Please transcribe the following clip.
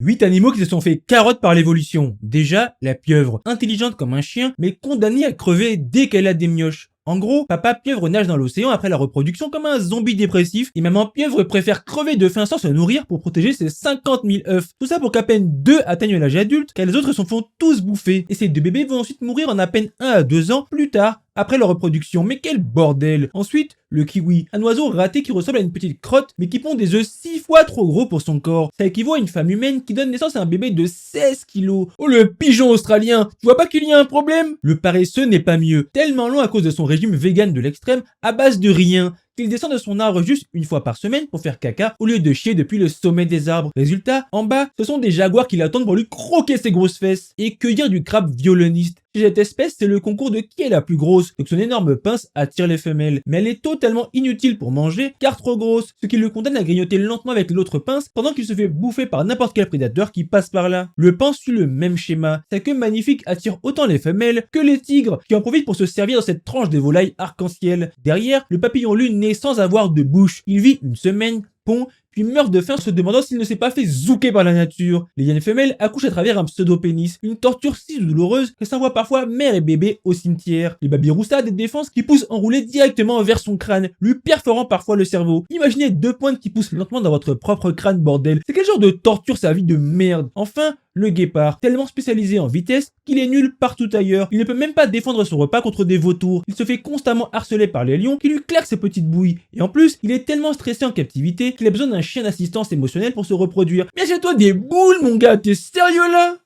8 animaux qui se sont fait carotte par l'évolution. Déjà, la pieuvre, intelligente comme un chien, mais condamnée à crever dès qu'elle a des mioches. En gros, papa pieuvre nage dans l'océan après la reproduction comme un zombie dépressif et maman pieuvre préfère crever de faim sans se nourrir pour protéger ses 50 000 œufs. Tout ça pour qu'à peine 2 atteignent l'âge adulte, car les autres s'en font tous bouffer. Et ces 2 bébés vont ensuite mourir en à peine 1 à 2 ans plus tard, après leur reproduction. Mais quel bordel! Ensuite, le kiwi, un oiseau raté qui ressemble à une petite crotte mais qui pond des œufs 6 fois trop gros pour son corps. Ça équivaut à une femme humaine qui donne naissance à un bébé de 16 kilos. Oh le pigeon australien, tu vois pas qu'il y a un problème? Le paresseux n'est pas mieux, tellement long à cause de son régime vegan de l'extrême à base de rien, qu'il descend de son arbre juste une fois par semaine pour faire caca au lieu de chier depuis le sommet des arbres. Résultat, en bas, ce sont des jaguars qui l'attendent pour lui croquer ses grosses fesses et cueillir du crabe violoniste. Chez cette espèce, c'est le concours de qui est la plus grosse, donc son énorme pince attire les femelles. Mais elle est totalement inutile pour manger, car trop grosse, ce qui le condamne à grignoter lentement avec l'autre pince pendant qu'il se fait bouffer par n'importe quel prédateur qui passe par là. Le pince suit le même schéma, sa queue magnifique attire autant les femelles que les tigres, qui en profitent pour se servir dans cette tranche des volailles arc-en-ciel. Derrière, le papillon lune naît sans avoir de bouche. Il vit une semaine, pond, puis meurt de faim se demandant s'il ne s'est pas fait zouker par la nature. Les hyènes femelles accouchent à travers un pseudo-pénis, une torture si douloureuse que ça envoie parfois mère et bébé au cimetière. Les babyroussas a des défenses qui poussent enroulées directement vers son crâne, lui perforant parfois le cerveau. Imaginez 2 pointes qui poussent lentement dans votre propre crâne, bordel. C'est quel genre de torture sa vie de merde? Enfin, le guépard, tellement spécialisé en vitesse qu'il est nul partout ailleurs. Il ne peut même pas défendre son repas contre des vautours. Il se fait constamment harceler par les lions qui lui claquent ses petites bouilles. Et en plus, il est tellement stressé en captivité qu'il a besoin d'un chien d'assistance émotionnelle pour se reproduire. Mais achète-toi des boules, mon gars, t'es sérieux là?